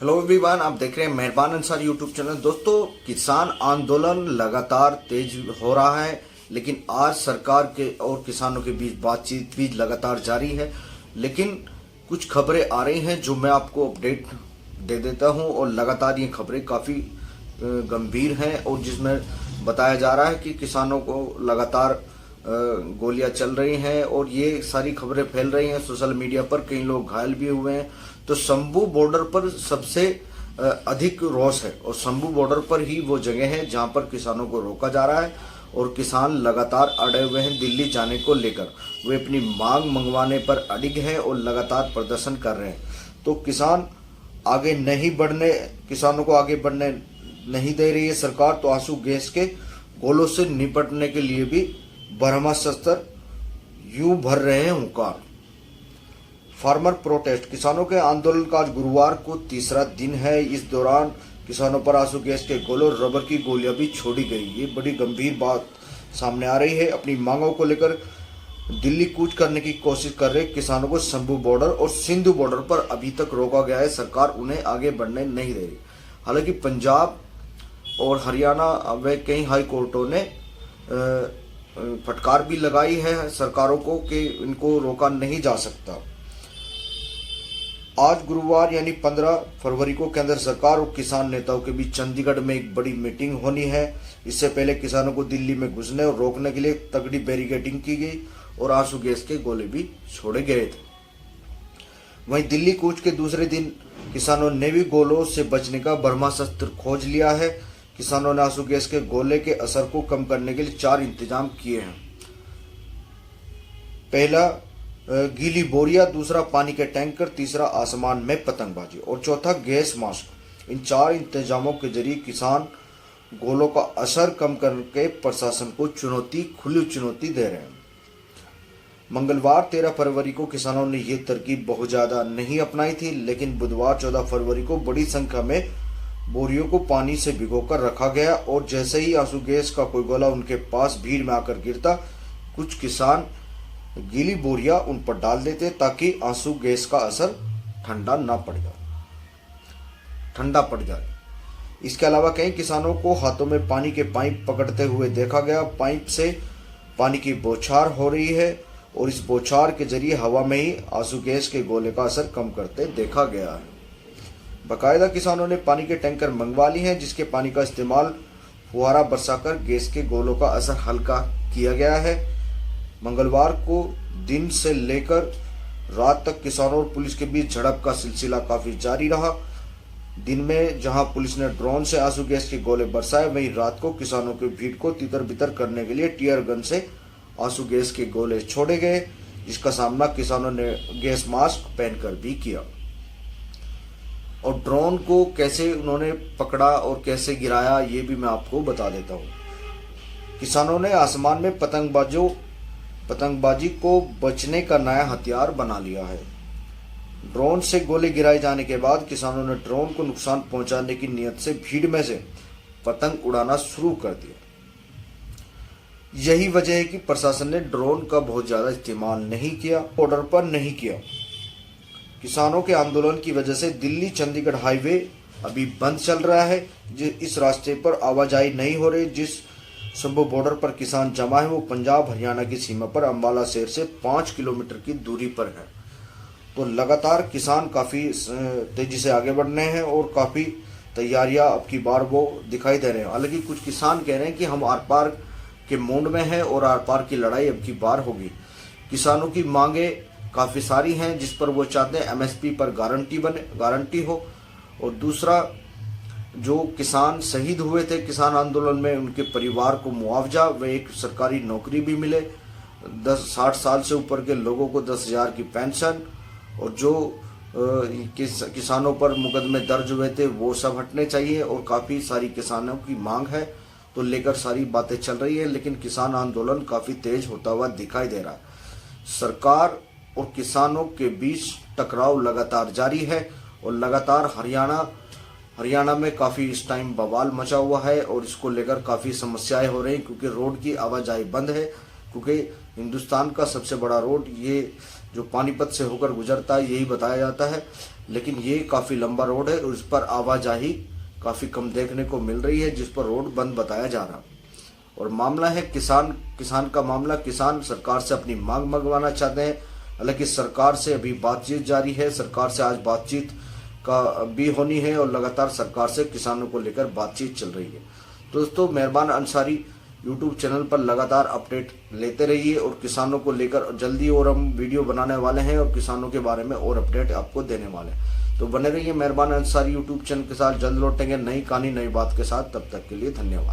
Hello everyone, आप देख रहे हैं मेहरबान अंसार यूट्यूब चैनल। दोस्तों, किसान आंदोलन लगातार तेज हो रहा है, लेकिन आज सरकार के और किसानों के बीच बातचीत भी लगातार जारी है। लेकिन कुछ खबरें आ रही हैं जो मैं आपको अपडेट दे देता हूं, और लगातार ये खबरें काफ़ी गंभीर हैं, और जिसमें बताया जा रहा है कि किसानों को लगातार गोलियां चल रही हैं, और ये सारी खबरें फैल रही हैं सोशल मीडिया पर। कई लोग घायल भी हुए हैं। तो शंभू बॉर्डर पर सबसे अधिक रोष है, और शंभू बॉर्डर पर ही वो जगह है जहां पर किसानों को रोका जा रहा है, और किसान लगातार अड़े हुए हैं दिल्ली जाने को लेकर। वे अपनी मांग मंगवाने पर अडिग हैं और लगातार प्रदर्शन कर रहे हैं। तो किसान आगे नहीं बढ़ने किसानों को आगे बढ़ने नहीं दे रही है सरकार। तो आंसू गैस के गोलों से निपटने के लिए भी ब्रह्मास्त्र यूं भर रहे हैं हुंकार। फार्मर प्रोटेस्ट, किसानों के आंदोलन का आज गुरुवार को तीसरा दिन है। इस दौरान किसानों पर आंसू गैस के गोलों, रबर की गोलियां भी छोड़ी गई। ये बड़ी गंभीर बात सामने आ रही है। अपनी मांगों को लेकर दिल्ली कूच करने की कोशिश कर रहे किसानों को शंभू बॉर्डर और सिंधु बॉर्डर पर अभी तक रोका गया है। सरकार उन्हें आगे बढ़ने नहीं दे रही। हालांकि पंजाब और हरियाणा व कई हाई कोर्टों ने फटकार भी लगाई है सरकारों को कि इनको रोका नहीं जा सकता। आज गुरुवार यानी 15 फरवरी को केंद्र सरकार और किसान नेताओं के बीच चंडीगढ़ में एक बड़ी मीटिंग होनी है। इससे पहले किसानों को दिल्ली में घुसने और रोकने के लिए तगड़ी बैरिकेडिंग की गई और आंसू गैस के गोले भी छोड़े गए थे। वहीं दिल्ली कूच के दूसरे दिन किसानों ने भी गोलों से बचने का ब्रह्मास्त्र खोज लिया है। किसानों ने आंसू गैस के गोले के असर को कम करने के लिए 4 इंतजाम किए हैं। पहला गीली बोरिया, दूसरा पानी के टैंकर, तीसरा आसमान में पतंगबाजी और चौथा गैस मास्क। इन 4 इंतजामों के जरिए किसान गोलों का असर कम करके प्रशासन को खुली चुनौती दे रहे हैं। मंगलवार 13 फरवरी को किसानों ने यह तरकीब बहुत ज्यादा नहीं अपनाई थी, लेकिन बुधवार 14 फरवरी को बड़ी संख्या में बोरियों को पानी से भिगोकर रखा गया, और जैसे ही आंसू गैस का कोई गोला उनके पास भीड़ में आकर गिरता, कुछ किसान गीली बोरियां उन पर डाल देते ताकि आंसू गैस का असर ठंडा पड़ जाए। इसके अलावा कई किसानों को हाथों में पानी के पाइप पकड़ते हुए देखा गया। पाइप से पानी की बौछार हो रही है, और इस बौछार के जरिए हवा में ही आंसू गैस के गोले का असर कम करते देखा गया है। बाकायदा किसानों ने पानी के टैंकर मंगवा लिए हैं, जिसके पानी का इस्तेमाल फुहारा बरसाकर गैस के गोलों का असर हल्का किया गया है। मंगलवार को दिन से लेकर रात तक किसानों और पुलिस के बीच झड़प का सिलसिला काफी जारी रहा। दिन में जहां पुलिस ने ड्रोन से आंसू गैस के गोले बरसाए, वहीं रात को किसानों के भीड़ को तितर बितर करने के लिए टीयर गन से आंसू गैस के गोले छोड़े गए, जिसका सामना किसानों ने गैस मास्क पहनकर भी किया। और ड्रोन को कैसे उन्होंने पकड़ा और कैसे गिराया, ये भी मैं आपको बता देता हूँ। किसानों ने आसमान में पतंगबाजी को बचने का नया हथियार बना लिया है। ड्रोन से गोले गिराए जाने के बाद किसानों ने ड्रोन को नुकसान पहुंचाने की नीयत से भीड़ में से पतंग उड़ाना शुरू कर दिया। यही वजह है कि प्रशासन ने ड्रोन का बहुत ज्यादा इस्तेमाल नहीं किया, बॉर्डर पर नहीं किया। किसानों के आंदोलन की वजह से दिल्ली चंडीगढ़ हाईवे अभी बंद चल रहा है। इस रास्ते पर आवाजाही नहीं हो रही। जिस शंभू बॉर्डर पर किसान जमा है वो पंजाब हरियाणा की सीमा पर अंबाला शहर से 5 किलोमीटर की दूरी पर है। तो लगातार किसान काफी तेजी से आगे बढ़ रहे हैं, और काफी तैयारियां अब की बार वो दिखाई दे रहे हैं। हालांकि कुछ किसान कह रहे हैं कि हम आर पार के मूड में हैं और आर पार की लड़ाई अब की बार होगी। किसानों की मांगे काफी सारी हैं, जिस पर वो चाहते हैं MSP पर गारंटी हो, और दूसरा जो किसान शहीद हुए थे किसान आंदोलन में, उनके परिवार को मुआवजा व एक सरकारी नौकरी भी मिले। 60 साल से ऊपर के लोगों को 10,000 की पेंशन, और जो किसानों पर मुकदमे दर्ज हुए थे वो सब हटने चाहिए, और काफ़ी सारी किसानों की मांग है तो लेकर सारी बातें चल रही है। लेकिन किसान आंदोलन काफ़ी तेज होता हुआ दिखाई दे रहा है। सरकार और किसानों के बीच टकराव लगातार जारी है, और लगातार हरियाणा में काफ़ी इस टाइम बवाल मचा हुआ है, और इसको लेकर काफ़ी समस्याएं हो रही हैं, क्योंकि रोड की आवाजाही बंद है। क्योंकि हिंदुस्तान का सबसे बड़ा रोड ये जो पानीपत से होकर गुजरता है यही बताया जाता है, लेकिन ये काफ़ी लंबा रोड है और इस पर आवाजाही काफ़ी कम देखने को मिल रही है, जिस पर रोड बंद बताया जा रहा है। और मामला है किसान का मामला। किसान सरकार से अपनी मांग मंगवाना चाहते हैं, हालांकि सरकार से अभी बातचीत जारी है। सरकार से आज बातचीत का भी होनी है और लगातार सरकार से किसानों को लेकर बातचीत चल रही है। तो दोस्तों, मेहरबान अंसारी यूट्यूब चैनल पर लगातार अपडेट लेते रहिए और किसानों को लेकर जल्दी और हम वीडियो बनाने वाले हैं और किसानों के बारे में और अपडेट आपको देने वाले हैं। तो बने रहिए मेहरबान अंसारी यूट्यूब चैनल के साथ। जल्द लौटेंगे नई कहानी नई बात के साथ, तब तक के लिए धन्यवाद।